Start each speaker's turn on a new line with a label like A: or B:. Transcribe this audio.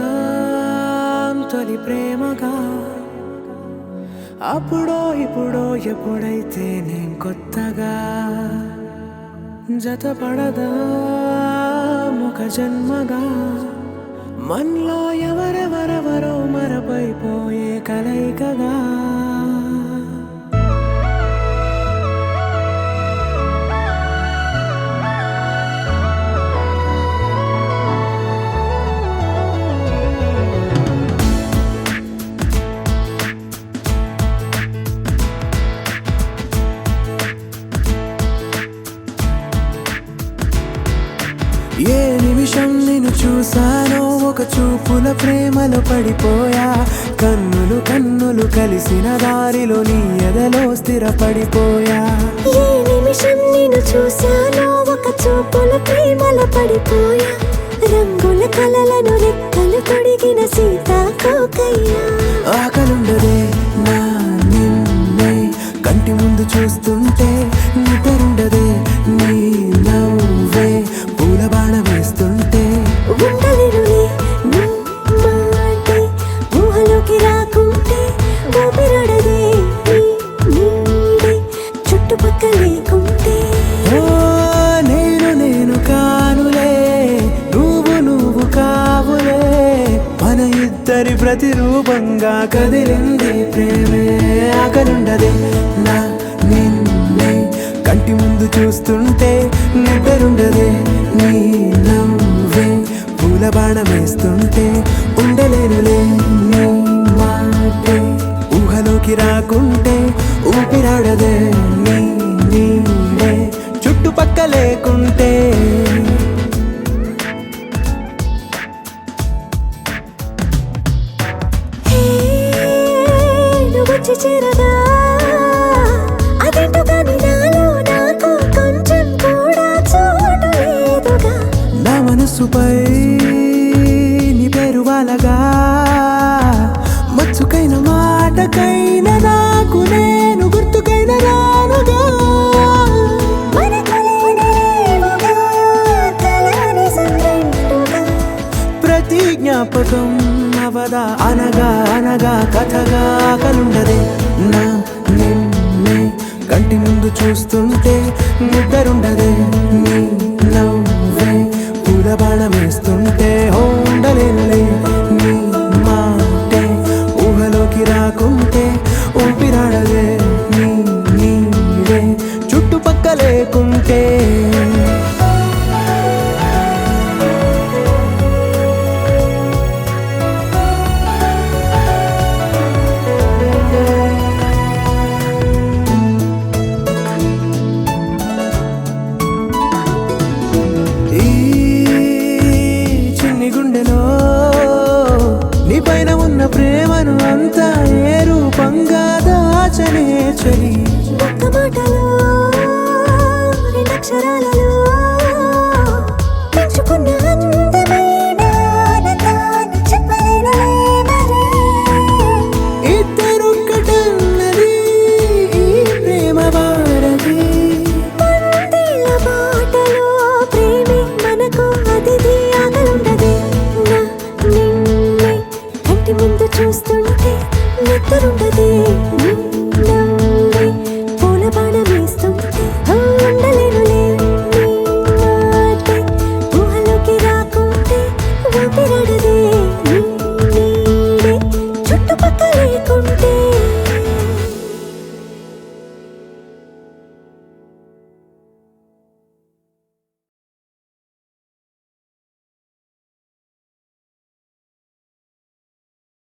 A: మొదలవుదాం తొలి ప్రేమగా అప్పుడో ఇప్పుడో ఎప్పుడైతే నేను కొత్తగా జతపడదా ఒక జన్మగా మనలో ఎవరెవరెవరో మరపైపోయే కలయికగా ఏ నిమిషం నిన్ను చూసానో ఒక చూపుల ప్రేమలో పడిపోయా కన్నులు కన్నులు కలిసిన దారిలో నీ ఎదలో స్థిరపడిపోయా
B: ఏ నిమిషం నిన్ను చూసానో ఒక చూపుల ప్రేమలో పడిపోయా రంగుల కలలను రెక్కలు తొడిగిన సీతాకోకయ్యా
A: ఆకలుండదే నా నిన్నే కంటి ముందు చూస్తుంటే నిద్రుండదే నీ నవ్వే పూల బాణ వేస్తుంటే
B: ఉండలేనులే నీ మాటే ఊహలోకి రాకుంటే ఊపిరాడదే నీ నీడే చుట్టుపక్కల లేకుంటే
A: ఓ నేను కానులే నువ్వు కావులే మన ఇద్దరి ప్రతిరూపంగా కదిలింది ప్రేమే ఆకలుండదే నా నిన్నే కంటి ముందు చూస్తుంటే నిద్రుండదే నీ నవ్వే పూల బాణం వేస్తుంటే ఉండలేనులే నీ మాటే ఊహలోకి రాకుంటే ఊపిరాడదే నీ నీడే చుట్టుపక్క లేకుంటే
B: హే నువ్వు వచ్చి చేరగా అదేంటో కానీ నాలో నాకు కొంచెం కూడా చోటు లేదుగా
A: నా మనసుపై నీ పేరు వాలగా మచ్చుకైన మాటకైన నాకు నేను గుర్తుకైన రానుగా
B: మనకులేనివేమోగా కలని సంగంటుగా
A: ప్రతి జ్ఞాపకం అవదా అనగా అనగా కథగా కలుండదే నా నిన్నే కంటి ముందు చూస్తుంటే నిద్రుండదే నీ నవ్వే పూల బాణం వేస్తుంటే ఉండలేనులే నీ మాటే ఊహలోకి రాకుంటే ఊపిరాడదే నీ నీడే చుట్టుపక్క లేకుంటే ఈ చిన్ని గుండెలో నీ పైన ఉన్న ప్రేమను అంతా ఏ రూపంగా దాచనే చలి
B: ఒక్క మాటలో రెండక్షరాలలో పెంచుకున్న అందమైన ఆనందాన్ని చెప్పలేనులే మరి.
A: ఇద్దరొక్కటన్నది ఈ ప్రేమ వారది
B: పందిళ్ళ బాటలో ప్రేమే మనకు అతిథి ఆగలుండదే నా నిన్నే కంటి ముందు చూస్తుంటే నిద్రుండదే నీ నవ్వే పూల బాణం వేస్తుంటే ఉండలేనులే నీ మాటే ఊహలోకి రాకుంటే ఊపిరాడదే నీ నీడే చుట్టుపక్కల లేకుంటే